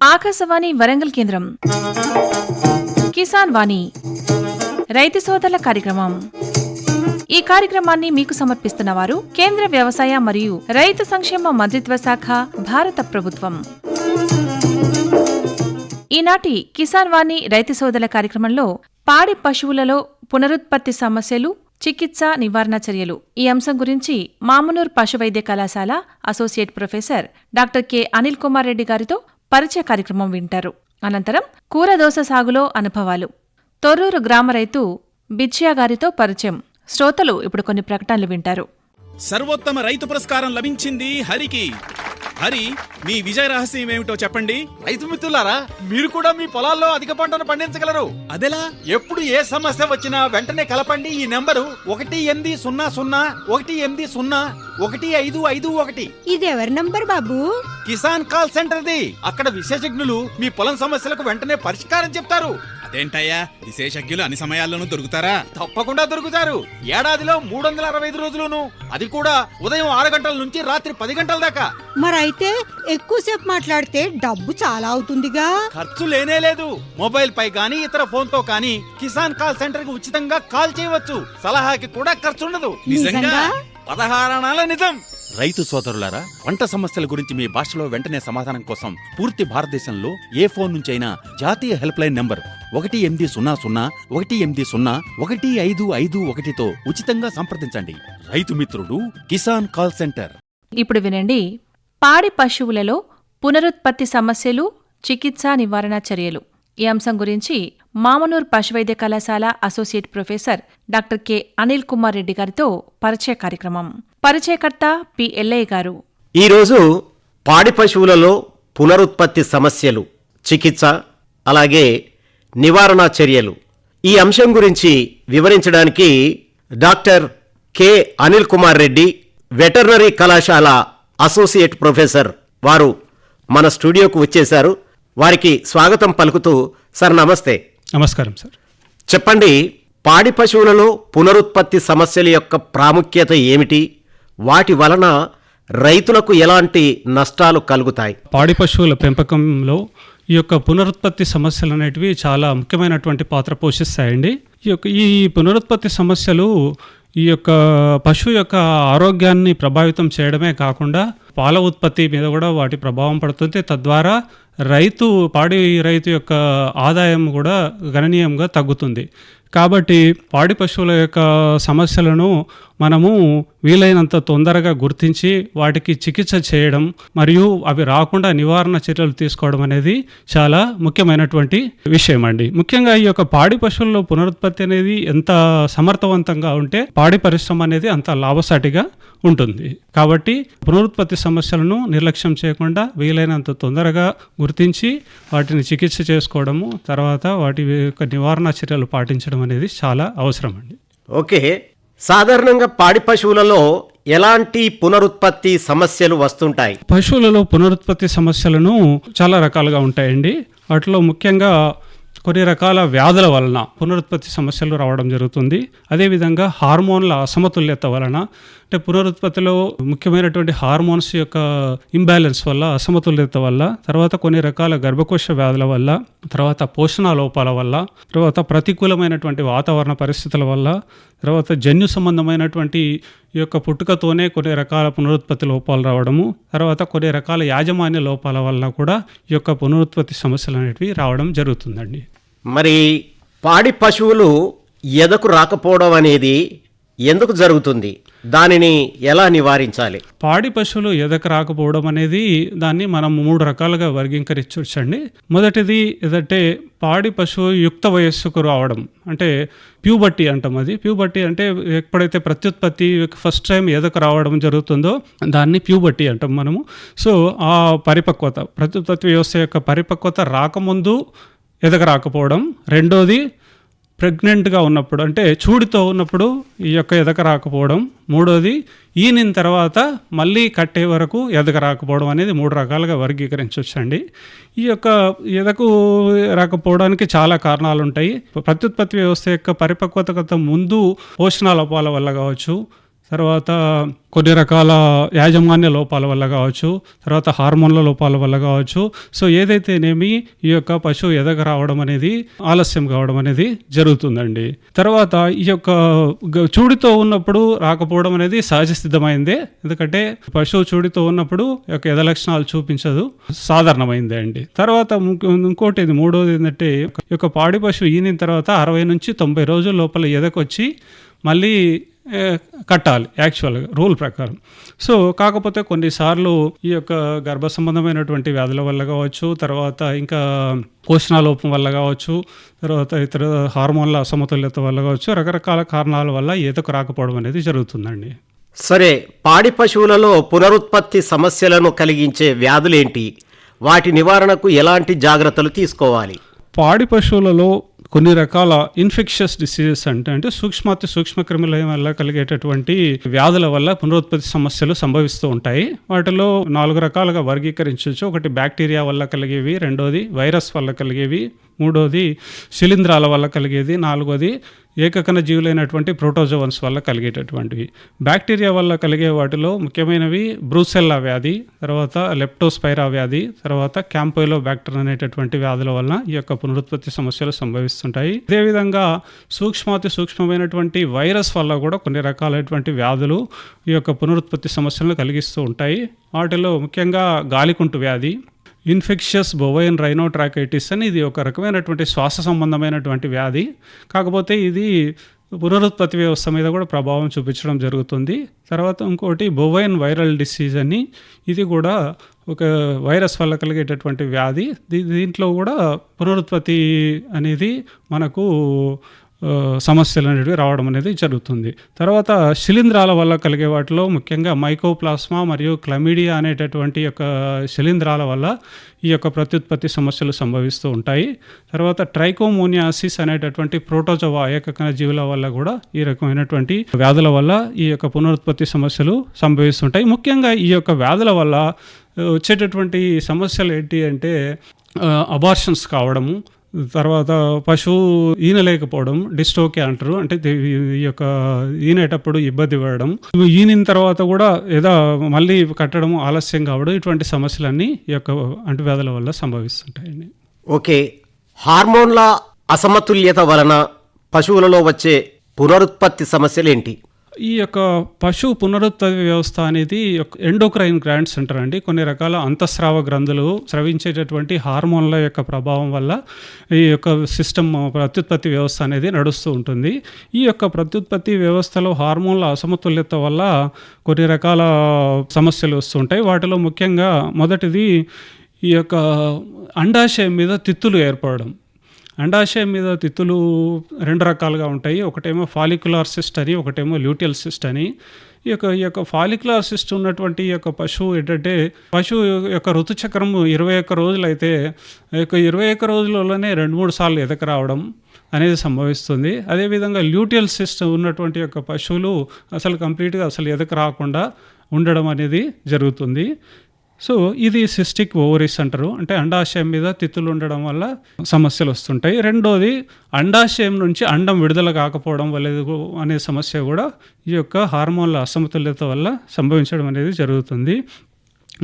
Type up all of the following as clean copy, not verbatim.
ఆకాశవాణి వరంగల్ కేంద్రం కిసాన్ వాణి రైతు సోదరుల కార్యక్రమం. ఈ కార్యక్రమాన్ని మీకు సమర్పిస్తున్నవారు కేంద్ర వ్యవసాయ మరియు రైతు సంక్షేమ మంత్రిత్వ శాఖ, భారత ప్రభుత్వం. ఈనాటి కిసాన్ వాణి రైతు సోదరుల కార్యక్రమంలో పాడి పశువులలో పునరుత్పత్తి సమస్యలు, చికిత్స, నివారణ చర్యలు ఈ అంశం గురించి మామునూర్ పశు వైద్య కళాశాల associate professor doctor K Anil Kumar Reddy గారితో పరిచయ కార్యక్రమం వింటారు. అనంతరం కూరదోస సాగులో అనుభవాలు, తొర్రూరు గ్రామ రైతు బిచ్చియా గారితో పరిచయం. శ్రోతలు ఇప్పుడు కొన్ని ప్రకటనలు వింటారు. సర్వోత్తమ రైతు పురస్కారం లభించింది హరికి. హరి, మీ విజయ రహస్యం ఏమిటో చెప్పండి. రైతు మిత్రులారా, మీరు కూడా మీ పొలాల్లో అధిక పంటను పండించగలరు. అదెలా? ఎప్పుడు ఏ సమస్య వచ్చినా వెంటనే కలపండి ఈ నెంబరు 1800-180-1551. ఇది ఎవరి నంబర్ బాబు? కిసాన్ కాల్ సెంటర్ది. అక్కడ విశేషజ్ఞులు మీ పొలం సమస్యలకు వెంటనే పరిష్కారం చెప్తారు. అదేంటయ్యా, విశేషజ్ఞులు అన్ని సమయాల్లోనూ దొరుకుతారా? తప్పకుండా దొరుకుతారు. ఏడాదిలో 365 రోజులును, అది కూడా ఉదయం 6 గంటల నుంచి రాత్రి 10 గంటల దాకా. మరైతే ఎక్కువసేపు మాట్లాడితే డబ్బు చాలా అవుతుందిగా. ఖర్చు లేనే లేదు. మొబైల్ పై గానీ ఇతర ఫోన్ తో కానీ కిసాన్ కాల్ సెంటర్ కి ఉచితంగా కాల్ చేయవచ్చు. సలహాకి కూడా ఖర్చుండదు. నిజంగా? 16 అణాల నిజం. రైతు సోదరులారా, పంట సమస్యల గురించి మీ భాషలో వెంటనే సమాధానం కోసం పూర్తి భారతదేశంలో ఏ ఫోన్ నుంచైనా జాతీయ హెల్ప్ లైన్ నంబర్ 1800-180-1551తో ఉచితంగా సంప్రదించండి. రైతు మిత్రుడు కిసాన్ కాల్ సెంటర్. ఇప్పుడు వినండి, పాడి పశువులలో పునరుత్పత్తి సమస్యలు, చికిత్స, నివారణ చర్యలు ఈ అంశం గురించి మామనూర్ పశువైద్య కళాశాల associate professor doctor K Anil Kumar Reddy గారితో పరిచయ కార్యక్రమం. పరిచయకర్త పి ఎల్లయ్య గారు. ఈరోజు పాడి పశువులలో పునరుత్పత్తి సమస్యలు, చికిత్స, అలాగే నివారణ చర్యలు ఈ అంశం గురించి వివరించడానికి doctor K Anil Kumar Reddy, veterinary కళాశాల అసోసియేట్ ప్రొఫెసర్ వారు మన స్టూడియోకు వచ్చేశారు. వారికి స్వాగతం పలుకుతూ, సార్ నమస్తే. నమస్కారం సార్. చెప్పండి, పాడి పశువులలో పునరుత్పత్తి సమస్యల యొక్క ప్రాముఖ్యత ఏమిటి? వాటి వలన రైతులకు ఎలాంటి నష్టాలు కలుగుతాయి? పాడి పశువుల పెంపకంలో ఈ యొక్క పునరుత్పత్తి సమస్యలు అనేటివి చాలా ముఖ్యమైనటువంటి పాత్ర పోషిస్తాయండి. ఈ పునరుత్పత్తి సమస్యలు ఈ యొక్క పశువు యొక్క ఆరోగ్యాన్ని ప్రభావితం చేయడమే కాకుండా పాల ఉత్పత్తి మీద కూడా వాటి ప్రభావం పడుతుంది. తద్వారా పాడి రైతు యొక్క ఆదాయం కూడా గణనీయంగా తగ్గుతుంది. కాబట్టి పాడి పశువుల యొక్క సమస్యలను మనము వీలైనంత తొందరగా గుర్తించి వాటికి చికిత్స చేయడం మరియు అవి రాకుండా నివారణ చర్యలు తీసుకోవడం అనేది చాలా ముఖ్యమైనటువంటి విషయం అండి. ముఖ్యంగా ఈ యొక్క పాడి పశువుల్లో పునరుత్పత్తి అనేది ఎంత సమర్థవంతంగా ఉంటే పాడి పరిశ్రమ అనేది అంత లాభసాటిగా ఉంటుంది. కాబట్టి పునరుత్పత్తి సమస్యలను నిర్లక్ష్యం చేయకుండా వీలైనంత తొందరగా గుర్తించి వాటిని చికిత్స చేసుకోవడము, తర్వాత వాటి యొక్క నివారణ చర్యలు పాటించడం అనేది చాలా అవసరం అండి. ఓకే, సాధారణంగా పాడి పశువులలో ఎలాంటి పునరుత్పత్తి సమస్యలు వస్తుంటాయి? పశువులలో పునరుత్పత్తి సమస్యలను చాలా రకాలుగా ఉంటాయండి. వాటిలో ముఖ్యంగా కొన్ని రకాల వ్యాధుల వలన పునరుత్పత్తి సమస్యలు రావడం జరుగుతుంది. అదేవిధంగా హార్మోన్ల అసమతుల్యత వలన, అంటే పునరుత్పత్తిలో ముఖ్యమైనటువంటి హార్మోన్స్ యొక్క ఇంబ్యాలెన్స్ వల్ల, అసమతుల్యత వల్ల, తర్వాత కొన్ని రకాల గర్భకోశ వ్యాధుల వల్ల, తర్వాత పోషణ లోపాల వల్ల, తర్వాత ప్రతికూలమైనటువంటి వాతావరణ పరిస్థితుల వల్ల, తర్వాత జన్యు సంబంధమైనటువంటి ఈ యొక్క పుట్టుకతోనే కొన్ని రకాల పునరుత్పత్తి లోపాలు రావడము, తర్వాత కొన్ని రకాల యాజమాన్య లోపాల వల్ల కూడా ఈ యొక్క పునరుత్పత్తి సమస్యలు అనేటివి రావడం జరుగుతుందండి. మరి పాడి పశువులు ఎదకు రాకపోవడం అనేది ఎందుకు జరుగుతుంది? దానిని ఎలా నివారించాలి? పాడి పశువులు ఎదకు రాకపోవడం అనేది దాన్ని మనం 3 రకాలుగా వర్గీకరించవచ్చండి. మొదటిది ఏదంటే పాడి పశువు యుక్త వయస్సుకు రావడం, అంటే ప్యూబర్టీ అంటాం. అది ప్యూబర్టీ అంటే ఎప్పుడైతే ప్రత్యుత్పత్తి ఫస్ట్ టైం ఎదకు రావడం జరుగుతుందో దాన్ని ప్యూబర్టీ అంటాం మనము. సో ఆ పరిపక్వత, ప్రత్యుత్పత్తి వ్యవస్థ యొక్క పరిపక్వత రాకముందు ఎదకు రాకపోవడం. రెండోది ప్రెగ్నెంట్గా ఉన్నప్పుడు, అంటే చూడితో ఉన్నప్పుడు ఈ యొక్క ఎదక రాకపోవడం. మూడోది ఈనిన తర్వాత మళ్ళీ కట్టే వరకు ఎదక రాకపోవడం అనేది 3 రకాలుగా వర్గీకరించవచ్చండి. ఈ యొక్క ఎదకు రాకపోవడానికి చాలా కారణాలు ఉంటాయి. ప్రత్యుత్పత్తి వ్యవస్థ యొక్క పరిపక్వత ముందు పోషణ లోపాల వల్ల కావచ్చు, తర్వాత కొన్ని రకాల యాజమాన్య లోపాల వల్ల కావచ్చు, తర్వాత హార్మోన్ల లోపాల వల్ల కావచ్చు. సో ఏదైతేనేమి ఈ యొక్క పశువు ఎదగ రావడం అనేది ఆలస్యం కావడం అనేది జరుగుతుందండి. తర్వాత ఈ యొక్క చూడితో ఉన్నప్పుడు రాకపోవడం అనేది సహజ సిద్ధమైందే, ఎందుకంటే పశువు చూడితో ఉన్నప్పుడు ఈ యొక్క ఎద లక్షణాలు చూపించదు, సాధారణమైందే అండి. తర్వాత ఇంకోటి మూడోది ఏంటంటే ఈ యొక్క పాడి పశువు ఈనిన తర్వాత 60 నుంచి 90 రోజుల లోపల ఎదకొచ్చి మళ్ళీ కట్టాలి యాక్చువల్గా రూల్ ప్రకారం. సో కాకపోతే కొన్నిసార్లు ఈ యొక్క గర్భ సంబంధమైనటువంటి వ్యాధుల వల్ల కావచ్చు, తర్వాత ఇంకా పోషణలోపం వల్ల కావచ్చు, తర్వాత ఇతర హార్మోన్ల అసమతుల్యత వల్ల కావచ్చు, రకరకాల కారణాల వల్ల ఈతకు రాకపోవడం అనేది జరుగుతుందండి. సరే, పాడి పశువులలో పునరుత్పత్తి సమస్యలను కలిగించే వ్యాధులేంటి? వాటి నివారణకు ఎలాంటి జాగ్రత్తలు తీసుకోవాలి? పాడి పశువులలో కొన్ని రకాల ఇన్ఫెక్షస్ డిసీజెస్ అంటే సూక్ష్మక్రిముల వల్ల కలిగేటటువంటి వ్యాధుల వల్ల పునరుత్పత్తి సమస్యలు సంభవిస్తూ ఉంటాయి. వాటిలో 4 రకాలుగా వర్గీకరించవచ్చు. ఒకటి బ్యాక్టీరియా వల్ల కలిగేవి, రెండోది వైరస్ వల్ల కలిగేవి, మూడోది శిలీంధ్రాల వల్ల కలిగేది, నాలుగోది ఏకకణ జీవులైనటువంటి ప్రోటోజోవన్స్ వల్ల కలిగేటటువంటివి. బ్యాక్టీరియా వల్ల కలిగే వాటిలో ముఖ్యమైనవి బ్రూసెల్లా వ్యాధి, తర్వాత లెప్టోస్పైరా వ్యాధి, తర్వాత క్యాంపోయిలోబాక్టర్ అనేటటువంటి వ్యాధుల వల్ల ఈ యొక్క పునరుత్పత్తి సమస్యలు సంభవిస్తుంటాయి. అదేవిధంగా సూక్ష్మమైనటువంటి వైరస్ వల్ల కూడా కొన్ని రకాలైనటువంటి వ్యాధులు ఈ యొక్క పునరుత్పత్తి సమస్యలను కలిగిస్తూ ఉంటాయి. వాటిలో ముఖ్యంగా గాలికుంటు వ్యాధి, ఇన్ఫెక్షస్ బొవైన్ రైనోట్రాకైటిస్ అని ఇది ఒక రకమైనటువంటి శ్వాస సంబంధమైనటువంటి వ్యాధి. కాకపోతే ఇది పునరుత్పత్తి వ్యవస్థ మీద కూడా ప్రభావం చూపించడం జరుగుతుంది. తర్వాత ఇంకోటి బొవైన్ వైరల్ డిసీజ్ అని, ఇది కూడా ఒక వైరస్ వల్ల కలిగేటటువంటి వ్యాధి. దీంట్లో కూడా పునరుత్పత్తి అనేది మనకు సమస్యలు అనేవి రావడం అనేది జరుగుతుంది. తర్వాత శిలీంధ్రాల వల్ల కలిగే వాటిలో ముఖ్యంగా మైకోప్లాస్మా మరియు క్లమిడియా అనేటటువంటి యొక్క శిలీంధ్రాల వల్ల ఈ యొక్క ప్రత్యుత్పత్తి సమస్యలు సంభవిస్తూ ఉంటాయి. తర్వాత ట్రైకోమోనియాసిస్ అనేటటువంటి ప్రోటోజోవా ఏకకణ జీవుల వల్ల కూడా ఈ రకమైనటువంటి వ్యాధుల వల్ల ఈ యొక్క పునరుత్పత్తి సమస్యలు సంభవిస్తుంటాయి. ముఖ్యంగా ఈ యొక్క వ్యాధుల వల్ల వచ్చేటటువంటి సమస్యలు ఏంటి అంటే అబార్షన్స్ కావడము, తర్వాత పశువు ఈనలేకపోవడం, డిస్టోకే అంటారు, అంటే ఈ యొక్క ఈనేటప్పుడు ఇబ్బంది పడడం, ఈనిన తర్వాత కూడా ఏదో మళ్ళీ కట్టడం ఆలస్యం కావడం, ఇటువంటి సమస్యలన్నీ ఈ యొక్క అంటువ్యాధుల వల్ల సంభవిస్తుంటాయండి. ఓకే, హార్మోన్ల అసమతుల్యత వలన పశువులలో వచ్చే పునరుత్పత్తి సమస్యలు ఏంటి? ఈ యొక్క పశువు పునరుత్పత్తి వ్యవస్థ అనేది ఎండోక్రైన్ గ్లాండ్స్ అంటారండి. కొన్ని రకాల అంతఃస్రావ గ్రంథులు స్రవించేటటువంటి హార్మోన్ల యొక్క ప్రభావం వల్ల ఈ యొక్క సిస్టమ్ ప్రత్యుత్పత్తి వ్యవస్థ అనేది నడుస్తూ ఉంటుంది. ఈ యొక్క ప్రత్యుత్పత్తి వ్యవస్థలో హార్మోన్ల అసమతుల్యత వల్ల కొన్ని రకాల సమస్యలు వస్తుంటాయి. వాటిలో ముఖ్యంగా మొదటిది ఈ యొక్క అండాశయం మీద తిత్తులు ఏర్పడడం. అండాశయం మీద తిత్తులు 2 రకాలుగా ఉంటాయి. ఒకటేమో ఫాలిక్యులార్ సిస్ట్ అని, ఒకటేమో ల్యూటియల్ సిస్ట్ అని. ఈ యొక్క ఫాలిక్యులార్ సిస్ట్ ఉన్నటువంటి ఈ యొక్క పశువు ఏంటంటే, పశువు యొక్క ఋతుచక్రం 21 రోజులు అయితే ఈ యొక్క 21 రోజులలోనే 2-3 సార్లు ఎదక రావడం అనేది సంభవిస్తుంది. అదేవిధంగా ల్యూటియల్ సిస్ట్ ఉన్నటువంటి యొక్క పశువులు అసలు కంప్లీట్గా అసలు ఎదక రాకుండా ఉండడం అనేది జరుగుతుంది. సో ఇది సిస్టిక్ ఓవరీస్ అంటారు, అంటే అండాశయం మీద తిత్తులు ఉండడం వల్ల సమస్యలు వస్తుంటాయి. రెండోది అండాశయం నుంచి అండం విడుదల కాకపోవడం వల్ల అనే సమస్య కూడా ఈ యొక్క హార్మోన్ల అసమతుల్యత వల్ల సంభవించడం అనేది జరుగుతుంది.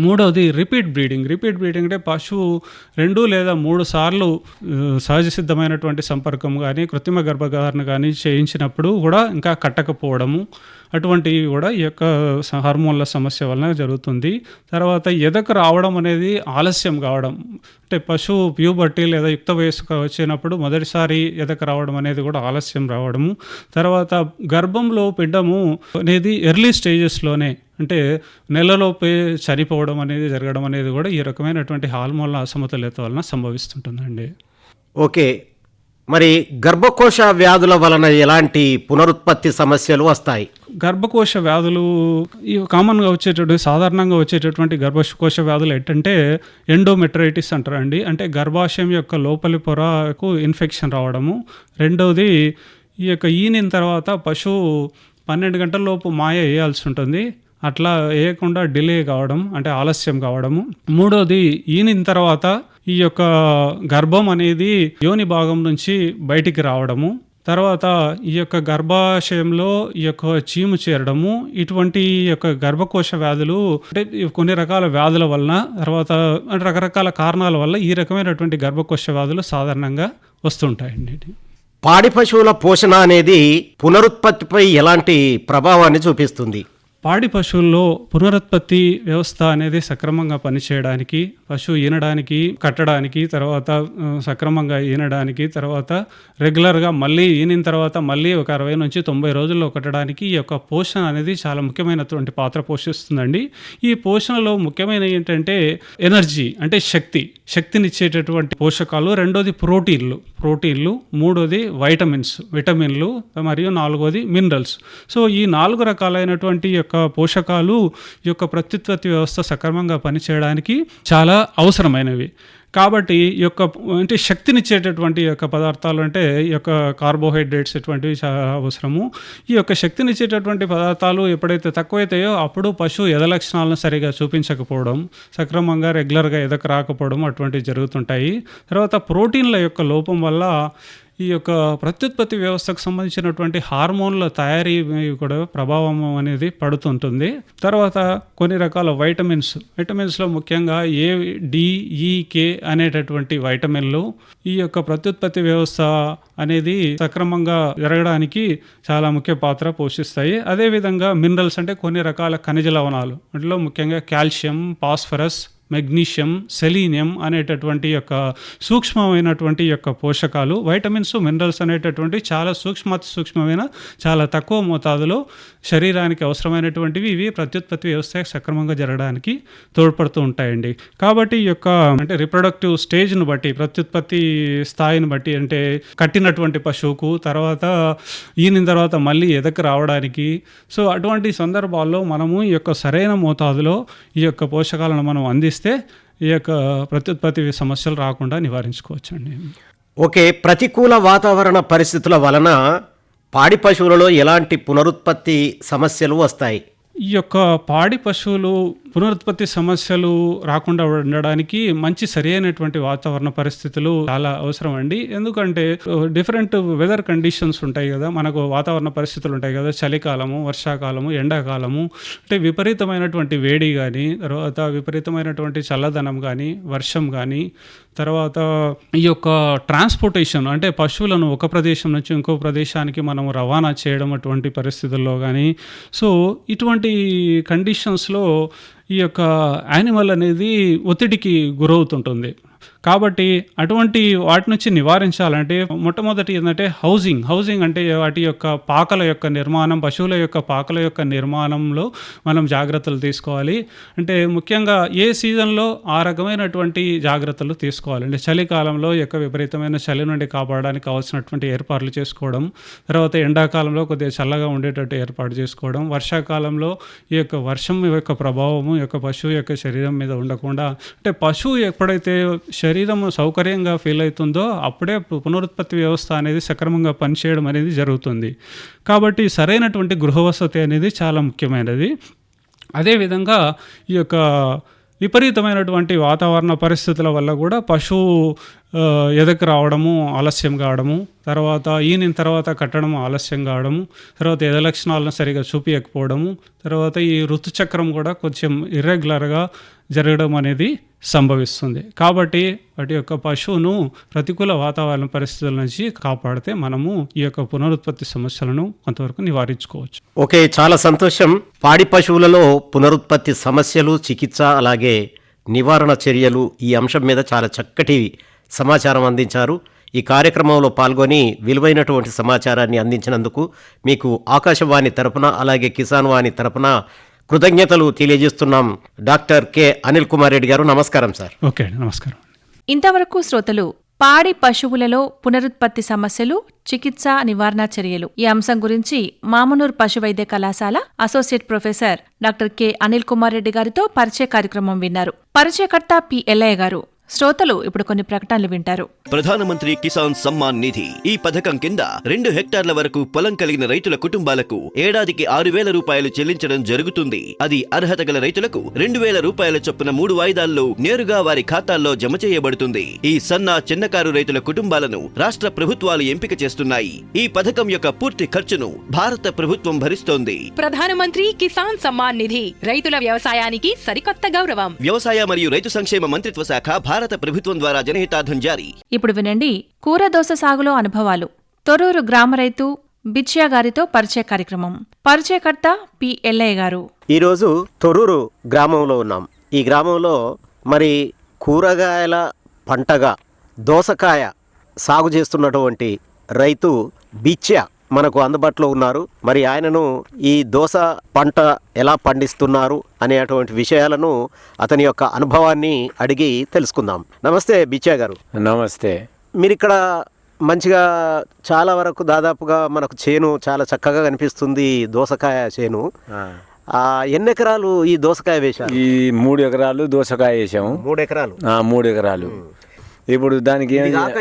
మూడవది రిపీట్ బ్రీడింగ్ అంటే పశువు 2 లేదా 3 సార్లు సహజ సిద్ధమైనటువంటి సంపర్కం కానీ కృత్రిమ గర్భధారణ కానీ చేయించినప్పుడు కూడా ఇంకా కట్టకపోవడము, అటువంటివి కూడా ఈ యొక్క హార్మోన్ల సమస్య వలన జరుగుతుంది. తర్వాత ఎదకు రావడం అనేది ఆలస్యం కావడం, అంటే పశువు ప్యూబర్టీ లేదా యుక్త వయస్సుకు వచ్చినప్పుడు మొదటిసారి ఎదకు రావడం అనేది కూడా ఆలస్యం రావడము. తర్వాత గర్భంలో పిండము అనేది ఎర్లీ స్టేజెస్లోనే, అంటే నెలలోపే చనిపోవడం అనేది జరగడం అనేది కూడా ఈ రకమైనటువంటి హార్మోన్ల అసమతుల్యత వలన సంభవిస్తుంటుందండి. ఓకే, మరి గర్భకోశ వ్యాధుల వలన ఎలాంటి పునరుత్పత్తి సమస్యలు వస్తాయి? గర్భకోశ వ్యాధులు కామన్గా సాధారణంగా వచ్చేటటువంటి గర్భకోశ వ్యాధులు ఏంటంటే ఎండోమెట్రైటిస్ అంటారండి, అంటే గర్భాశయం యొక్క లోపలి పొరకు ఇన్ఫెక్షన్ రావడము. రెండవది ఈ యొక్క ఈనిన తర్వాత పశువు 12 గంటల లోపు మాయ వేయాల్సి ఉంటుంది, అట్లా వేయకుండా డిలే కావడం, అంటే ఆలస్యం కావడము. మూడోది ఈనిన తర్వాత ఈ యొక్క గర్భం అనేది యోని భాగం నుంచి బయటికి రావడము. తర్వాత ఈ యొక్క గర్భాశయంలో ఈ యొక్క చీము చేరడము, ఇటువంటి యొక్క గర్భకోశ వ్యాధులు అంటే కొన్ని రకాల వ్యాధుల వలన, తర్వాత రకరకాల కారణాల వల్ల ఈ రకమైనటువంటి గర్భకోశ వ్యాధులు సాధారణంగా వస్తుంటాయండి. పాడి పశువుల పోషణ అనేది పునరుత్పత్తిపై ఎలాంటి ప్రభావాన్ని చూపిస్తుంది? పాడి పశువుల్లో పునరుత్పత్తి వ్యవస్థ అనేది సక్రమంగా పనిచేయడానికి, పశువు ఈనడానికి, కట్టడానికి, తర్వాత సక్రమంగా ఈనడానికి, తర్వాత రెగ్యులర్గా మళ్ళీ ఈనిన తర్వాత మళ్ళీ ఒక 60 నుంచి 90 రోజుల్లో కట్టడానికి ఈ యొక్క పోషణ అనేది చాలా ముఖ్యమైనటువంటి పాత్ర పోషిస్తుందండి. ఈ పోషణలో ముఖ్యమైన ఏంటంటే ఎనర్జీ, అంటే శక్తినిచ్చేటటువంటి పోషకాలు, రెండోది ప్రోటీన్లు, మూడోది విటమిన్లు మరియు నాలుగోది మినరల్స్. సో ఈ 4 రకాలైనటువంటి యొక్క పోషకాలు ఈ యొక్క ప్రత్యుత్పత్తి వ్యవస్థ సక్రమంగా పనిచేయడానికి చాలా అవసరమైనవి. కాబట్టి ఈ యొక్క అంటే శక్తినిచ్చేటటువంటి యొక్క పదార్థాలు అంటే ఈ యొక్క కార్బోహైడ్రేట్స్ ఇటువంటివి చాలా అవసరము. ఈ యొక్క శక్తినిచ్చేటటువంటి పదార్థాలు ఎప్పుడైతే తక్కువైతాయో అప్పుడు పశువు ఎద లక్షణాలను సరిగా చూపించకపోవడం, సక్రమంగా రెగ్యులర్గా ఎదకు రాకపోవడం అటువంటివి జరుగుతుంటాయి. తర్వాత ప్రోటీన్ల యొక్క లోపం వల్ల ఈ యొక్క ప్రత్యుత్పత్తి వ్యవస్థకు సంబంధించినటువంటి హార్మోన్ల తయారీ కూడా ప్రభావం అనేది పడుతుంటుంది. తర్వాత కొన్ని రకాల విటమిన్స్లో ముఖ్యంగా ఏ, డి, ఈ, కే అనేటటువంటి వైటమిన్లు ఈ యొక్క ప్రత్యుత్పత్తి వ్యవస్థ అనేది సక్రమంగా జరగడానికి చాలా ముఖ్య పాత్ర పోషిస్తాయి. అదేవిధంగా మినరల్స్ అంటే కొన్ని రకాల ఖనిజ లవణాలు, అందులో ముఖ్యంగా కాల్షియం, ఫాస్ఫరస్, మెగ్నీషియం, సెలీనియం అనేటటువంటి యొక్క సూక్ష్మమైనటువంటి యొక్క పోషకాలు, వైటమిన్స్, మినరల్స్ అనేటటువంటి చాలా సూక్ష్మమైన చాలా తక్కువ మోతాదులో శరీరానికి అవసరమైనటువంటివి ఇవి ప్రత్యుత్పత్తి వ్యవస్థ సక్రమంగా జరగడానికి తోడ్పడుతూ ఉంటాయండి. కాబట్టి ఈ యొక్క అంటే రిప్రొడక్టివ్ స్టేజ్ను బట్టి, ప్రత్యుత్పత్తి స్థాయిని బట్టి, అంటే కట్టినటువంటి పశువుకు తర్వాత ఈనిన తర్వాత మళ్ళీ ఎదకు రావడానికి, సో అటువంటి సందర్భాల్లో మనము ఈ యొక్క సరైన మోతాదులో ఈ యొక్క పోషకాలను మనం అందిస్తే ఈ యొక్క ప్రత్యుత్పత్తి సమస్యలు రాకుండా నివారించుకోవచ్చండి. ఓకే, ప్రతికూల వాతావరణ పరిస్థితుల వలన పాడి పశువులలో ఎలాంటి పునరుత్పత్తి సమస్యలు వస్తాయి? ఈ యొక్క పాడి పశువులు పునరుత్పత్తి సమస్యలు రాకుండా ఉండడానికి మంచి సరి అయినటువంటి వాతావరణ పరిస్థితులు చాలా అవసరం అండి. ఎందుకంటే డిఫరెంట్ వెదర్ కండిషన్స్ ఉంటాయి కదా, మనకు వాతావరణ పరిస్థితులు ఉంటాయి కదా, చలికాలము, వర్షాకాలము, ఎండాకాలము, అంటే విపరీతమైనటువంటి వేడి కానీ, తర్వాత విపరీతమైనటువంటి చల్లదనం కానీ, వర్షం కానీ, తర్వాత ఈ యొక్క ట్రాన్స్పోర్టేషన్ అంటే పశువులను ఒక ప్రదేశం నుంచి ఇంకో ప్రదేశానికి మనం రవాణా చేయడం అటువంటి పరిస్థితుల్లో కానీ, సో ఇటువంటి కండిషన్స్లో ఈ యొక్క యానిమల్ అనేది ఒత్తిడికి గురవుతుంటుంది. కాబట్టి అటువంటి వాటి నుంచి నివారించాలంటే మొట్టమొదటి ఏంటంటే హౌసింగ్ అంటే వాటి యొక్క పాకల యొక్క నిర్మాణం, పశువుల యొక్క పాకల యొక్క నిర్మాణంలో మనం జాగ్రత్తలు తీసుకోవాలి. అంటే ముఖ్యంగా ఏ సీజన్లో ఆ రకమైనటువంటి జాగ్రత్తలు తీసుకోవాలి. అంటే చలికాలంలో యొక్క విపరీతమైన చలి నుండి కాపాడడానికి కావాల్సినటువంటి ఏర్పాట్లు చేసుకోవడం, తర్వాత ఎండాకాలంలో కొద్దిగా చల్లగా ఉండేటట్టు ఏర్పాటు చేసుకోవడం, వర్షాకాలంలో ఈ యొక్క వర్షం యొక్క ప్రభావము యొక్క పశువు యొక్క శరీరం మీద ఉండకుండా, అంటే పశువు ఎప్పుడైతే శరీరం సౌకర్యంగా ఫీల్ అవుతుందో అప్పుడే పునరుత్పత్తి వ్యవస్థ అనేది సక్రమంగా పనిచేయడం అనేది జరుగుతుంది. కాబట్టి సరైనటువంటి గృహవసతి అనేది చాలా ముఖ్యమైనది. అదేవిధంగా ఈ యొక్క విపరీతమైనటువంటి వాతావరణ పరిస్థితుల వల్ల కూడా పశువు ఎదకు రావడము ఆలస్యం కావడము, తర్వాత ఈనిన తర్వాత కట్టడము ఆలస్యం కావడము, తర్వాత ఎద లక్షణాలను సరిగా చూపించకపోవడము, తర్వాత ఈ ఋతుచక్రం కూడా కొంచెం ఇర్రెగ్యులర్గా జరగడం అనేది సంభవిస్తుంది. కాబట్టి వాటి యొక్క పశువును ప్రతికూల వాతావరణ పరిస్థితుల నుంచి కాపాడితే మనము ఈ యొక్క పునరుత్పత్తి సమస్యలను కొంతవరకు నివారించుకోవచ్చు. ఓకే, చాలా సంతోషం. పాడి పశువులలో పునరుత్పత్తి సమస్యలు, చికిత్స, అలాగే నివారణ చర్యలు, ఈ అంశం మీద చాలా చక్కటి సమాచారం అందించారు. ఈ కార్యక్రమంలో పాల్గొని విలువైనటువంటి సమాచారాన్ని అందించినందుకు మీకు ఆకాశవాణి తరపున అలాగే కిసాన్ వాణి తరపున కృతజ్ఞతలు తెలియజేస్తున్నాం. డాక్టర్ కె అనిల్ కుమార్ రెడ్డి గారు, నమస్కారం సార్. ఓకే, నమస్కారం. ఇంతవరకు శ్రోతలు పాడి పశువులలో పునరుత్పత్తి సమస్యలు, చికిత్స, నివారణ చర్యలు ఈ అంశం గురించి మామునూర్ పశు వైద్య కళాశాల associate professor doctor K Anil Kumar Reddy గారితో పరిచయ కార్యక్రమం విన్నారు. పరిచయకర్త పి ఎల్లయ్య గారు. శ్రోతలు ఇప్పుడు కొన్ని ప్రకటనలు వింటారు. ప్రధానమంత్రి కిసాన్ సమ్మాన్ నిధి ఈ పథకం కింద 2 హెక్టార్ల వరకు పొలం కలిగిన రైతుల కుటుంబాలకు ఏడాదికి 6,000 రూపాయలు చెల్లించడం జరుగుతుంది. అది అర్హత గల రైతులకు 2,000 రూపాయల చొప్పున 3 వాయిదాల్లో నేరుగా వారి ఖాతాల్లో జమ చేయబడుతుంది. ఈ సన్న చిన్నకారు రైతుల కుటుంబాలను రాష్ట్ర ప్రభుత్వాలు ఎంపిక చేస్తున్నాయి. ఈ పథకం యొక్క పూర్తి ఖర్చును భారత ప్రభుత్వం భరిస్తోంది. ప్రధానమంత్రి కిసాన్ సమ్మాన్ నిధి రైతుల వ్యవసాయానికి సరికొత్త గౌరవం. వ్యవసాయ మరియు రైతు సంక్షేమ మంత్రిత్వ శాఖ, భారత ప్రభుత్వం ద్వారా జనహితార్థం జారీ. ఇప్పుడు వినండి కూరదోస సాగులో అనుభవాలు. తొర్రూరు గ్రామ రైతు బిచ్యా గారితో పరిచయ కార్యక్రమం. పరిచయకర్త పి. ఎల్లయ్య గారు. ఈరోజు తొర్రూరు గ్రామంలో ఉన్నాం. ఈ గ్రామంలో మరి కూరగాయల పంటగా దోసకాయ సాగు చేస్తున్నటువంటి రైతు బిచ్యా మనకు అందుబాటులో ఉన్నారు. మరి ఆయనను ఈ దోస పంట ఎలా పండిస్తున్నారు అనేటువంటి విషయాలను అతని యొక్క అనుభవాన్ని అడిగి తెలుసుకుందాం. నమస్తే బిచ్యా గారు. నమస్తే. మీరు ఇక్కడ మంచిగా చాలా వరకు దాదాపుగా మనకు చేను చాలా చక్కగా కనిపిస్తుంది, దోసకాయ చేను. ఎన్ని ఎకరాలు ఈ దోసకాయ వేశారు? ఈ 3 ఎకరాలు దోసకాయ వేసాము. 3 ఎకరాలు. 3 ఎకరాలు. ఇప్పుడు దానికి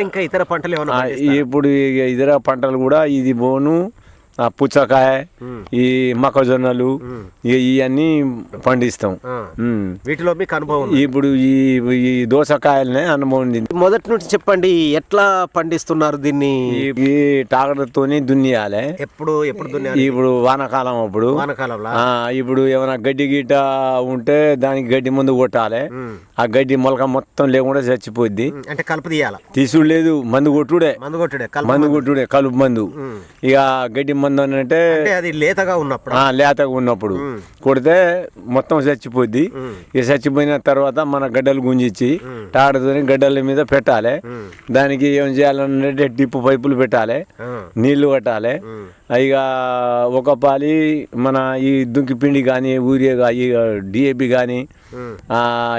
ఇంకా ఇతర పంటలు ఏమన్నా? ఇప్పుడు ఇతర పంటలు కూడా ఇది బోను, పుచ్చకాయ, ఈ మొక్కజొన్నలు ఇవన్నీ పండిస్తాం. వీటిలో మీకు అనుభవం? ఇప్పుడు ఈ దోసకాయలనే అనుభవం ఉంది. మొదటి నుంచి చెప్పండి, ఎట్లా పండిస్తున్నారు దీన్ని? ఈ ట్రాక్టర్తోని దున్నియాలి. ఎప్పుడు దున్నియాలి? ఇప్పుడు వానాకాలం అప్పుడు. ఇప్పుడు ఏమైనా గడ్డి గిట్ట ఉంటే దానికి గడ్డి మందు కొట్టాలి. ఆ గడ్డి మొలక మొత్తం లేకుండా చచ్చిపోద్ది. అంటే కలుపు తీయాలి? తీసుడు లేదు, మందు కొట్టుడే. కలుపు మందు. ఇక గడ్డి మందు అంటే అది లేతగా ఉన్నప్పుడు కొడితే మొత్తం చచ్చిపోద్ది. ఇక చచ్చిపోయిన తర్వాత మన గడ్డలు గుంజిచ్చి టాడతో గడ్డల మీద పెట్టాలి. దానికి ఏం చేయాలంటే డిప్పు పైపులు పెట్టాలి, నీళ్లు కట్టాలి. ఇక ఒక పాలి మన ఈ దుంకి పిండి కానీ, యూరియా డిఏపి కానీ,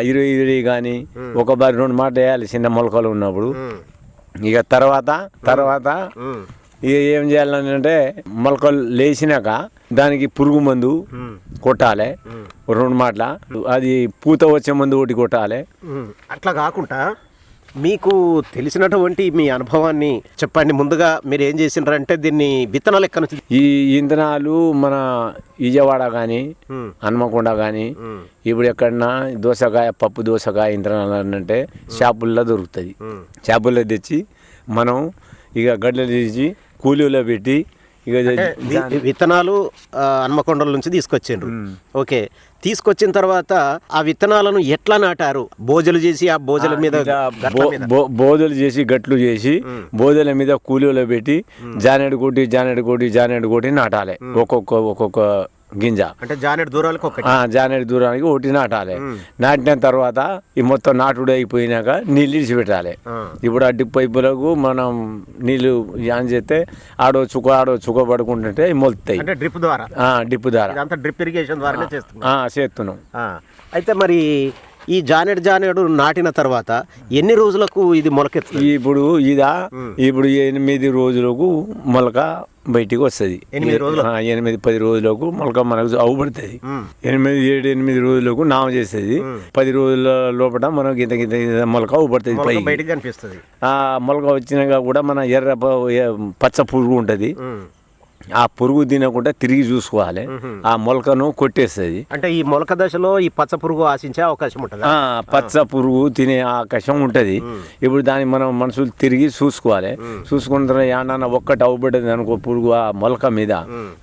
20 కానీ ఒక బారి 2 మాట వేయాలి చిన్న మొలకలు ఉన్నప్పుడు. ఇక తర్వాత ఇక ఏం చేయాలంటే మొలకలు లేచినాక దానికి పురుగు మందు కొట్టాలి 2 మాటల. అది పూత వచ్చే మందు ఒకటి కొట్టాలి. అట్లా కాకుండా మీకు తెలిసినటువంటి మీ అనుభవాన్ని చెప్పండి. ముందుగా మీరు ఏం చేసినారంటే దీన్ని విత్తనాలు ఎక్కడ నుంచి? ఈ విత్తనాలు మన విజయవాడ కానీ, హన్మకొండ కానీ, ఇప్పుడు ఎక్కడన్నా దోసకాయ, పప్పు దోసకాయ విత్తనాలు అంటే షాపుల్లో దొరుకుతుంది. షాపుల్లో తెచ్చి మనం ఇక గడ్డలు తీసి కూలీలో పెట్టి ఇక విత్తనాలు హన్మకొండల నుంచి తీసుకొచ్చిండ్రు. ఓకే, తీసుకొచ్చిన తర్వాత ఆ విత్తనాలను ఎట్లా నాటారు? బోజలు చేసి ఆ బోజల మీద బోధలు చేసి గట్లు చేసి బోధల మీద కూలీలో పెట్టి జానెడు కొట్టి నాటాలి. ఒక్కొక్క గింజ అంటే జానెడు దూరానికి ఒకటి నాటాలి. నాటిన తర్వాత ఈ మొత్తం నాటుడు అయిపోయినాక నీళ్ళు ఇడిచిపెట్టాలి. ఇప్పుడు ఆ డిప్ పైపులకు మనం నీళ్లు ఆన్ చేస్తే ఆడో చుక్క పడుకుంటుంటే మొలుతాయి. డ్రిప్ ద్వారా డ్రిప్ ఇరిగేషన్ ద్వారా చేస్తున్నాం. అయితే మరి ఈ జానెడు నాటిన తర్వాత ఎన్ని రోజులకు ఇది మొలకెత్తుతుంది? ఇప్పుడు 8 రోజులకు మొలక బయటికి వస్తుంది. 8-10 రోజులకు మొలక మనకు అవుపడుతుంది. 8 రోజులకు నామ చేస్తుంది. 10 రోజుల లోపల మనకు ఇంత మొలక అవుపడుతుంది, బయటికి కనిపిస్తుంది. ఆ మొలక వచ్చినాక కూడా మన పచ్చ పురుగు ఉంటుంది. ఆ పురుగు తినకుండా తిరిగి చూసుకోవాలి. ఆ మొలకను కొట్టేస్తుంది. అంటే ఈ మొలక దశలో ఈ పచ్చ పురుగు ఆశించే అవకాశం ఉంటుంది. పచ్చ పురుగు తినే అవకాశం ఉంటుంది. ఇప్పుడు దాన్ని మనం మనుషులు తిరిగి చూసుకోవాలి. చూసుకున్న తర్వాత ఏమన్నా ఒక్కటి అవ్వబడ్డది అనుకో పురుగు ఆ మొలక మీద,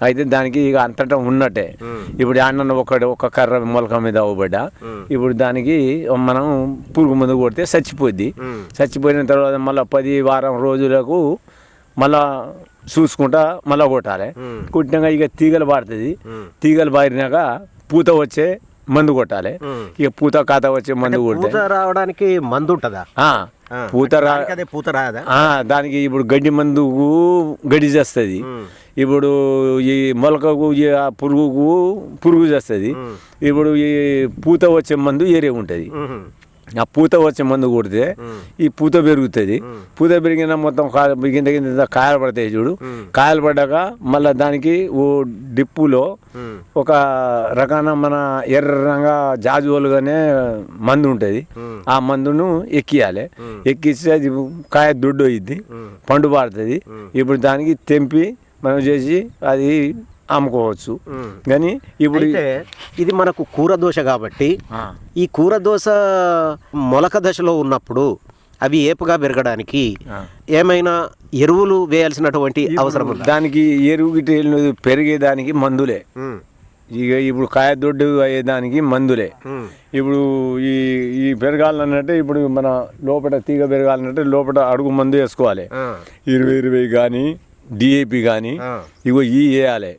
అయితే దానికి ఇక అంతటా ఉన్నట్టే. ఇప్పుడు ఏమన్నా ఒక కర్ర మొలక మీద అవ్వబడ్డా ఇప్పుడు దానికి మనం పురుగు మందు కొడితే చచ్చిపోద్ది. చచ్చిపోయిన తర్వాత మళ్ళీ 10 వారం రోజులకు మళ్ళా చూసుకుంటా మళ్ళా కొట్టాలి. కొట్టినాక ఇక తీగలు పారుతుంది. తీగలు పారినాక పూత వచ్చే మందు కొట్టాలి. ఇక పూత కాత వచ్చే మందు కొడితే రావడానికి మందు ఉంటుందా? పూత రాదా? దానికి ఇప్పుడు గడ్డి మందుకు గడ్డి చేస్తుంది. ఇప్పుడు ఈ మొలకకు పురుగు చేస్తుంది. ఇప్పుడు ఈ పూత వచ్చే మందు ఏరే ఉంటుంది. ఆ పూత వచ్చే మందు కొడితే ఈ పూత పెరుగుతుంది. పూత పెరిగిన మొత్తం గింత గింత కాయలు పడతాయి చూడు. కాయలు పడ్డాక మళ్ళీ దానికి ఓ డిప్పులో ఒక రకాన మన ఎర్రంగా జాజువలుగానే మందు ఉంటుంది. ఆ మందును ఎక్కియాలి. ఎక్కిస్తే అది కాయ దొడ్డు అయ్యిద్ది, పండు పారుతుంది. ఇప్పుడు దానికి తెంపి మనం చేసి అది అమ్ముకోవచ్చు. కానీ ఇప్పుడు ఇది మనకు కూర దోశ కాబట్టి ఈ కూర దోశ మొలక దశలో ఉన్నప్పుడు అవి ఏపుగా పెరగడానికి ఏమైనా ఎరువులు వేయాల్సినటువంటి అవసరం ఉందా? దానికి ఎరువు గిట్ట పెరిగేదానికి మందులే. ఇక ఇప్పుడు కాయ దొడ్డు అయ్యేదానికి మందులే. ఇప్పుడు ఈ ఈ పెరగాలన్నట్టే ఇప్పుడు మన లోపల తీగ పెరగాలన్నట్టే లోపల అడుగు మందు వేసుకోవాలి. 20 కానీ DAP కానీ ఇగో ఈ వేయాలి.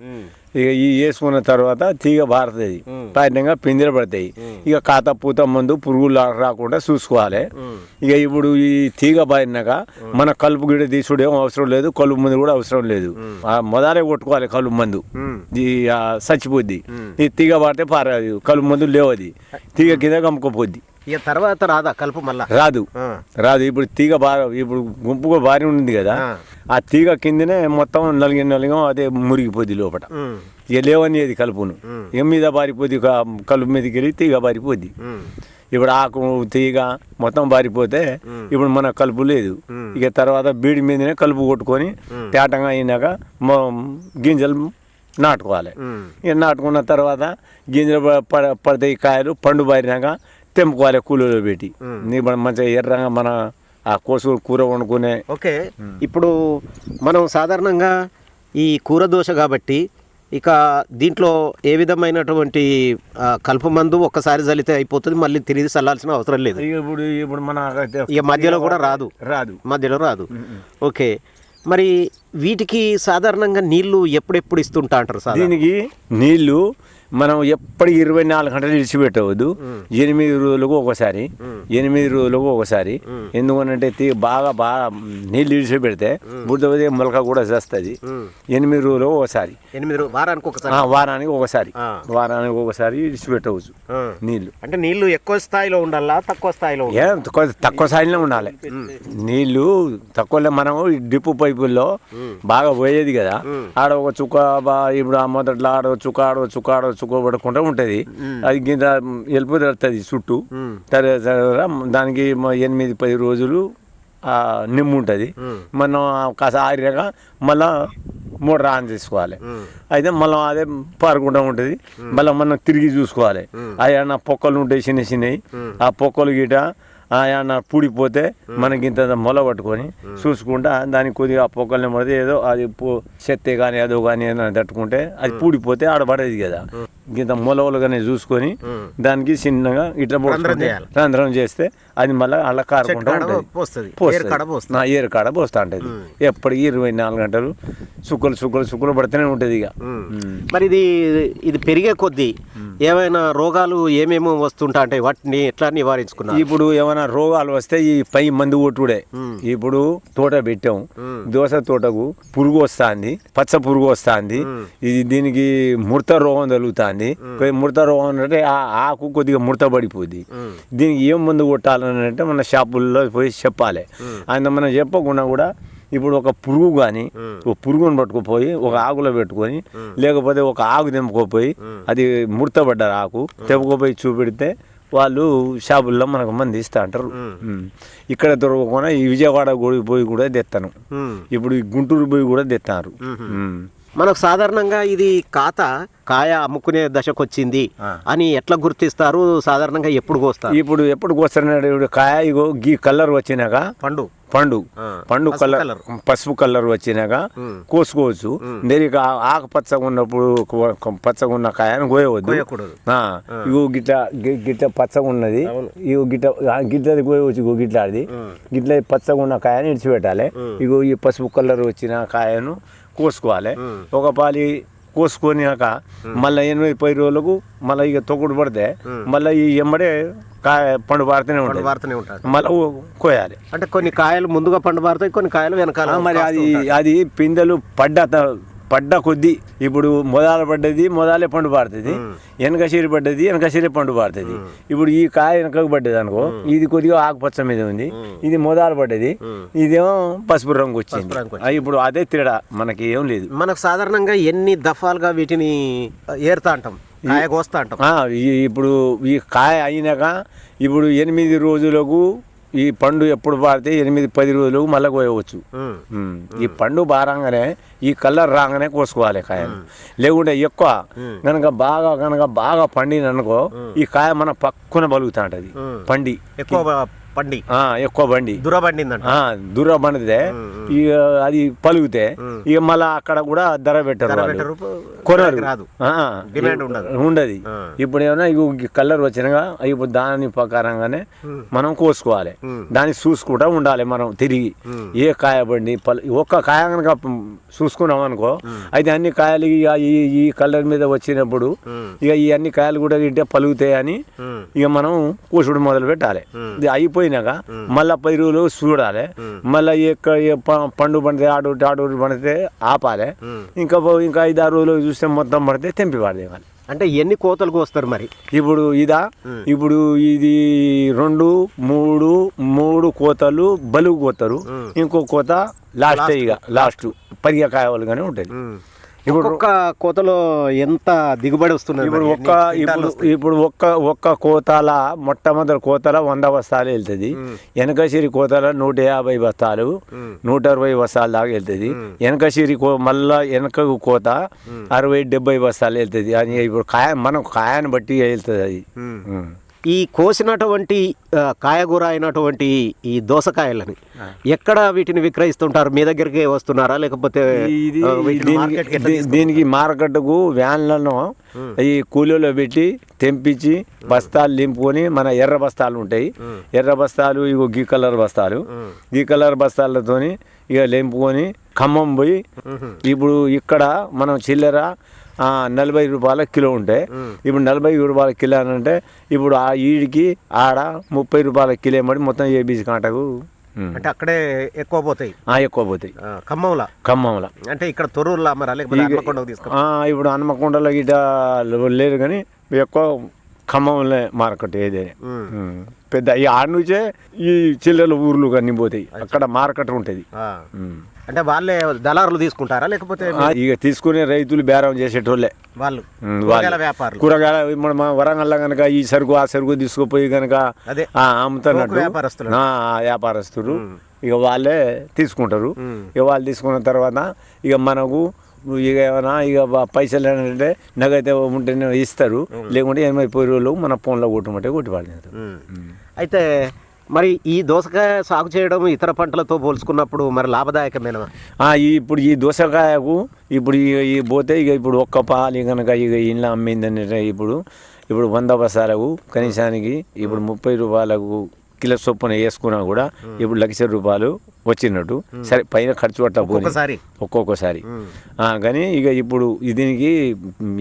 ఇక ఈ వేసుకున్న తర్వాత తీగ బారుతుంది, పాటిగా పిందెలు పడతాయి. ఇక కాత పూత మందు పురుగులు రాకుండా చూసుకోవాలి. ఇక ఇప్పుడు ఈ తీగ బారినాక మన కలుపు గిడ తీసుడు ఏం అవసరం లేదు, కలుపు మందు కూడా అవసరం లేదు. మొదలే కొట్టుకోవాలి కలుపు మందు, చచ్చిపోద్ది. ఈ తీగ బారితే పారదు, కలుపు మందు లేవది, తీగ కింద కమ్ముకోపోద్ది. ఇక తర్వాత రాదా కలుపు? మళ్ళా రాదు. ఇప్పుడు తీగ ఇప్పుడు గుంపుగా బారి ఉంది కదా, ఆ తీగ కిందనే మొత్తం నలిగ అదే మురిగిపోద్ది లోపల. ఇక లేవనేది కలుపును. ఇక మీద బారిపోద్ది, కలుపు మీదకి వెళ్ళి తీగ బారిపోద్ది. ఇప్పుడు ఆకు తీగ మొత్తం బారిపోతే ఇప్పుడు మన కలుపు లేదు. ఇక తర్వాత బీడి మీదనే కలుపు కొట్టుకొని తేటంగా అయినాక గింజలు నాటుకోవాలి. ఇక నాటుకున్న తర్వాత గింజలు పడతాయి, కాయలు పండు బారినాక తెంపుకోవాలి కూలీలో పెట్టి. మంచిగా ఎర్రంగా మన ఆ కోసు కూర వండుకునే. ఓకే, ఇప్పుడు మనం సాధారణంగా ఈ కూర దోశ కాబట్టి ఇక దీంట్లో ఏ విధమైనటువంటి కలుపు మందు ఒక్కసారి చల్లితే అయిపోతుంది, మళ్ళీ తిరిగి చల్లాల్సిన అవసరం లేదు. ఇప్పుడు మన ఇక మధ్యలో కూడా మధ్యలో రాదు. ఓకే, మరి వీటికి సాధారణంగా నీళ్లు ఎప్పుడెప్పుడు ఇస్తుంటా అంటారు? దీనికి నీళ్లు మనం ఎప్పటికి 24 గంటలు ఇడిచిపెట్టవద్దు. 8 రోజులకు ఒకసారి, 8 రోజులకు ఒకసారి. ఎందుకంటే బాగా నీళ్ళు ఇడిచిపెడితే బుద్ధ మొలక కూడా చేస్తుంది. 8 రోజులకు ఒకసారి, వారానికి ఒకసారి ఇడిచిపెట్టవచ్చు నీళ్లు. అంటే నీళ్లు ఎక్కువ స్థాయిలో ఉండాలా తక్కువ స్థాయిలో? తక్కువ స్థాయిలో ఉండాలి నీళ్లు. తక్కువ మనం డిప్పు పైపుల్లో బాగా పోయేది కదా, ఆడ ఒక చుక్క ఇప్పుడు ఆ మొదట్లో ఆడ చుక్క పడకుండా ఉంటుంది. అది గింత వెళ్ళిపోతుంది చుట్టూ. దానికి 8-10 రోజులు నిమ్ము ఉంటుంది. మనం కాస్త ఆరినాక మళ్ళా మోటార్ ఆన్ చేసుకోవాలి. అయితే మళ్ళీ అదే పారుకుంటూ ఉంటుంది. మళ్ళీ మనం తిరిగి చూసుకోవాలి. అయ్యా పొక్కలు ఉంటాయి చిన్నవి, ఆ పొక్కలు గిట ఏమన్నా పూడిపోతే మనకి ఇంత మొల పట్టుకొని చూసుకుంటా దానికి కొద్దిగా పొక్కల్ని పడితే ఏదో అది చెత్తే కానీ ఏదో కానీ ఏదైనా తట్టుకుంటే అది పూడిపోతే ఆడ పడేది కదా. ఇంత మొలవలుగానే చూసుకొని దానికి చిన్నగా ఇట్లా రంధ్రం చేస్తే అది మళ్ళీ అలా కారుకుంటా ఉంటుంది. ఏరు కాడ పోస్తా ఉంటుంది. ఎప్పటికీ 24 గంటలు చుక్కలు పడుతూనే ఉంటుంది. ఇక మరి ఇది పెరిగే కొద్దీ ఏమైనా రోగాలు ఏమేమో వస్తుంటా అంటే వాటిని ఎట్లా నివారించుకున్నా? ఇప్పుడు ఏమైనా రోగాలు వస్తే ఈ పై మందు కొట్టుడే. ఇప్పుడు తోట పెట్టాం, దోస తోటకు పురుగు వస్తుంది, పచ్చ పురుగు వస్తుంది. ఇది దీనికి ముడత రోగం తగులుతుంది. ముడత రోగం అంటే ఆ ఆకు కొద్దిగా ముడత పడిపోద్ది. దీనికి ఏం మందు కొట్టాలని అంటే మన షాపుల్లో పోయి చెప్పాలి. ఆయన మనం చెప్పకుండా కూడా ఇప్పుడు ఒక పురుగు కానీ ఒక పురుగును పట్టుకుపోయి ఒక ఆకులో పెట్టుకొని, లేకపోతే ఒక ఆకు తెంపుకోపోయి అది ముడతపడ్డారు ఆకు తెంపుకోపోయి చూపెడితే వాళ్ళు షాపుల్లో మనకు మంది ఇస్తా అంటారు. ఇక్కడ దొరకకుండా ఈ విజయవాడ పోయి కూడా తెస్తాను. ఇప్పుడు ఈ గుంటూరు పోయి కూడా తెస్తారు. మనకు సాధారణంగా ఇది కాయ అమ్ముకునే దశకు వచ్చింది అని ఎట్లా గుర్తిస్తారు? సాధారణంగా ఎప్పుడు కోస్తారు? ఎప్పుడు కోస్తారు? కాయ ఇగో గీ కలర్ వచ్చినాక పండు కలర్ పసుపు కలర్ వచ్చినాక కోసుకోవచ్చు. దేనికి ఆకుపచ్చగా ఉన్నప్పుడు పచ్చగా ఉన్న కాయను కోయవద్దు. ఇగో గిట్ట పచ్చగా ఉన్నది, ఇగో గిట్లది కోయవచ్చు. ఇగో గిట్లాది గిట్ల పచ్చగా ఉన్న కాయను ఇడిచిపెట్టాలి. ఇగో ఈ పసుపు కలర్ వచ్చిన కాయను కోసుకోవాలి. ఒక పాలి కోసుకొనినాక మళ్ళీ 8-10 రోజులకు మళ్ళీ ఇక తొక్కుడు పడితే మళ్ళీ ఈ ఎమ్మడే కాయ పండు పారుతూనే ఉంటుంది. మళ్ళీ కోయాలి. అంటే కొన్ని కాయలు ముందుగా పండు పారుతాయి, కొన్ని కాయలు వెనకాల. మరి అది పిందెలు పడ్డ కొద్దీ ఇప్పుడు మొదలే పండు పారుతుంది, వెనక సిరి పడ్డది వెనక సిరి పండు పారుతుంది. ఇప్పుడు ఈ కాయ వెనకకు పడ్డది అనుకో, ఇది కొద్దిగా ఆకుపచ్చ మీద ఉంది, ఇది మొదలు పడ్డది, ఇదేమో పసుపు రంగు వచ్చింది. ఇప్పుడు అదే తేడా, మనకి ఏం లేదు. మనకు సాధారణంగా ఎన్ని దఫాలుగా వీటిని ఏరుతా అంటాం, కాయ కోస్తా అంటాం. ఇప్పుడు ఈ కాయ అయినాక ఇప్పుడు 8 రోజులకు ఈ పండు ఎప్పుడు పారితే 8-10 రోజులకు మళ్ళీ కోయవచ్చు. ఈ పండు బారంగానే ఈ కలర్ రాగానే కోసుకోవాలి కాయలు. లేకుంటే ఎక్కువ కనుక బాగా పండిన అనుకో ఈ కాయ మన పక్కన బలుగుతా ఉంటది. పండి ఎక్కువ బండి దూర బండితే ఇక అది పలుగుతే ఇక మళ్ళా అక్కడ కూడా ధర పెట్టరు, కొనరు, ఉండదు. ఇప్పుడు ఏమన్నా ఇక కలర్ వచ్చినగా ఇప్పుడు దాని ప్రకారంగానే మనం కోసుకోవాలి. దాన్ని చూసుకుంటా ఉండాలి మనం తిరిగి. ఏ కాయ బండి ఒక్క కాయ కనుక చూసుకున్నాం అనుకో అయితే అన్ని కాయలు ఈ కలర్ మీద వచ్చినప్పుడు ఇక ఈ అన్ని కాయలు కూడా తింటే పలుగుతాయి అని ఇక మనం కోసుడు మొదలు పెట్టాలి. ఇది అయిపోయినాక మళ్ళా 10 రోజులు చూడాలి. మళ్ళీ పండు పండితే ఆడు పండితే ఆపాలి. ఇంకా 5-6 రోజులు చూస్తే మొత్తం పడితే తెంపి పాడేయాలి. అంటే ఎన్ని కోతలకు వస్తారు మరి? ఇప్పుడు ఇది 2-3 కోతలు బలుగు కోతారు, ఇంకో కోత లాస్ట్ పరిగ కాయలుగానే ఉంటుంది. ఇప్పుడు ఒక్క కోతలో ఎంత దిగుబడి వస్తుంది? ఇప్పుడు ఒక్క కోతల మొట్టమొదటి కోతల 100 బస్తాలు వెళ్తుంది. వెనకసిరి కోతల 150 బస్తాలు 160 బస్తాలు దాకా వెళ్తుంది. వెనకసిరి మళ్ళా వెనక కోత 60-70 బస్తాలు వెళ్తుంది. అని ఇప్పుడు మనం కాయను బట్టి వెళ్తుంది అది. ఈ కోసినటువంటి కాయగూర అయినటువంటి ఈ దోసకాయలని ఎక్కడ వీటిని విక్రయిస్తుంటారు? మీ దగ్గరికి వస్తున్నారా లేకపోతే దీనికి మార్కెట్కు వ్యాన్లను ఈ కూలీలో పెట్టి తెంపించి బస్తాలు నింపుకొని మన ఎర్ర బస్తాలు ఉంటాయి, ఎర్ర బస్తాలు ఇగో గీ కలర్ బస్తాలతోని ఇక నింపుకొని ఖమ్మం పోయి ఇప్పుడు ఇక్కడ మనం చిల్లర 40 రూపాయల కిలో ఉంటే ఇప్పుడు 40 రూపాయల కిలో అని అంటే ఇప్పుడు ఆ ఈడికి ఆడ 30 రూపాయల కిలో ఏమడి మొత్తం ఏబీసీ కాంటకు అంటే అక్కడే ఎక్కువ పోతాయి. ఖమ్మంలో అంటే ఇక్కడ తొర్రూరులో ఇప్పుడు హన్మకొండలో గిట లేదు కానీ ఎక్కువ ఖమ్మంలో మార్కెట్ ఏదైనా పెద్ద ఈ ఆడ నుంచే ఈ చిల్లర ఊర్లు కానీ పోతాయి, అక్కడ మార్కెట్ ఉంటుంది. అంటే వాళ్ళే దళారులు తీసుకుంటారా లేకపోతే ఇక తీసుకునే రైతులు బేరం చేసేటోళ్ళే వాళ్ళు? కూరగాయల మన వరంగల్ కనుక ఈ సరుకు ఆ సరుకు తీసుకుపోయి కనుక అమ్ముతున్నట్టు వ్యాపారస్తులు ఇక వాళ్ళే తీసుకుంటారు. ఇక వాళ్ళు తీసుకున్న తర్వాత ఇక మనకు ఇక ఏమైనా ఇక పైసలు ఏంటంటే నగైతే ఉంటే ఇస్తారు, లేకుంటే 80 రోజులు మన ఫోన్లో కొట్టుమంటే కొట్టిపాడు. అయితే మరి ఈ దోసకాయ సాగు చేయడం ఇతర పంటలతో పోల్చుకున్నప్పుడు మరి లాభదాయకమేనా? ఇప్పుడు ఈ దోసకాయకు ఇప్పుడు ఈ పోతే ఇక ఇప్పుడు ఒక్క పాలు కనుక ఇక ఇంట్లో అమ్మిందంటే ఇప్పుడు 100 బస్తాలకు కనీసానికి ఇప్పుడు 30 రూపాయలకు కిలో చొప్పున వేసుకున్నా కూడా ఇప్పుడు 1,00,000 రూపాయలు వచ్చినట్టు. సరే పైన ఖర్చు పట్టకపోతే ఒక్కొక్కసారి కానీ ఇక ఇప్పుడు దీనికి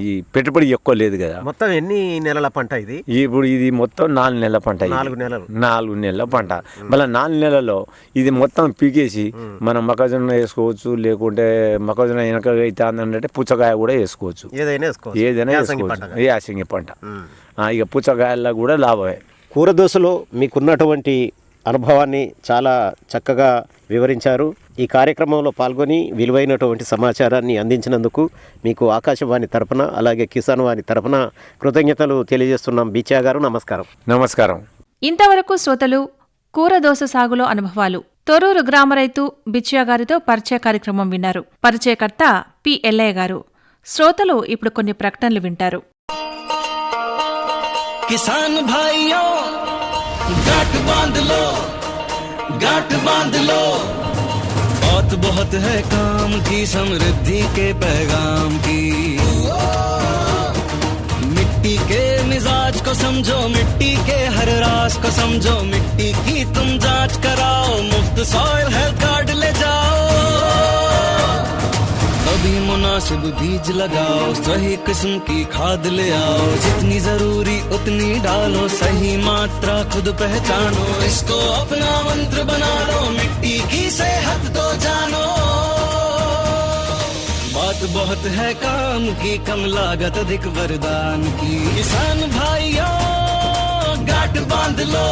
ఈ పెట్టుబడి ఎక్కువ లేదు కదా. మొత్తం ఎన్ని నెలల పంట ఇది? ఇప్పుడు ఇది మొత్తం 4 నెలల పంట. 4 నెలల పంట. మళ్ళీ 4 నెలల్లో ఇది మొత్తం పీకేసి మనం మొక్కజొన్న వేసుకోవచ్చు, లేకుంటే మొక్కజొన్న వెనక అయితే అంటే పుచ్చకాయ కూడా వేసుకోవచ్చు, ఏదైనా వేసుకోవచ్చు. యాసంగి పంట ఇక పుచ్చకాయల్లో కూడా లాభమే. కూర దోసలో మీకున్నటువంటి అనుభవాన్ని చాలా చక్కగా వివరించారు. ఈ కార్యక్రమంలో పాల్గొని విలువైనటువంటి సమాచారాన్ని అందించినందుకు మీకు ఆకాశవాణి తరపున అలాగే కిసాన్ వాణి తరపున కృతజ్ఞతలు తెలియజేస్తున్నాం. బీచా గారు నమస్కారం. నమస్కారం. ఇంతవరకు శ్రోతలు కూర దోస సాగులో అనుభవాలు తొర్రూరు గ్రామ రైతు బిచ్చయ్య గారితో పరిచయ కార్యక్రమం విన్నారు. పరిచయకర్త పి. ఎల్లయ్య గారు. శ్రోతలు ఇప్పుడు కొన్ని ప్రకటనలు వింటారు. किसान भाइयों गांठ बांध लो बहुत है काम की समृद्धि के पैगाम की। मिट्टी के मिजाज को समझो, मिट्टी के हर राज को समझो, मिट्टी की तुम जांच कराओ, मुफ्त सॉइल हेल्थ कार्ड ले जाओ। अभी मुनासिब बीज लगाओ, सही किस्म की खाद ले आओ, जितनी जरूरी उतनी डालो, सही मात्रा खुद पहचानो, इसको अपना मंत्र बना लो, मिट्टी की सेहत तो जानो। बात बहुत है काम की, कम लागत अधिक वरदान की। किसान भाइयों गांठ बांध लो,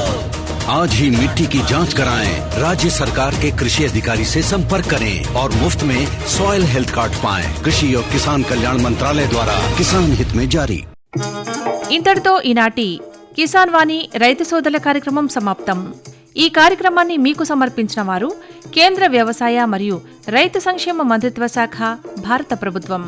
आज ही मिट्टी की जांच कराएं। राज्य सरकार के कृषि अधिकारी से संपर्क करें और मुफ्त में सॉइल हेल्थ कार्ड पाएं। कृषि और किसान कल्याण मंत्रालय द्वारा किसान हित में जारी। ఇంతటితో ఈనాటి కిసాన్ వాణి రైతు సోదరుల కార్యక్రమం సమాప్తం. ఈ కార్యక్రమాన్ని మీకు సమర్పించిన వారు కేంద్ర వ్యవసాయ మరియు రైతు సంక్షేమ మంత్రిత్వ శాఖ, భారత ప్రభుత్వం.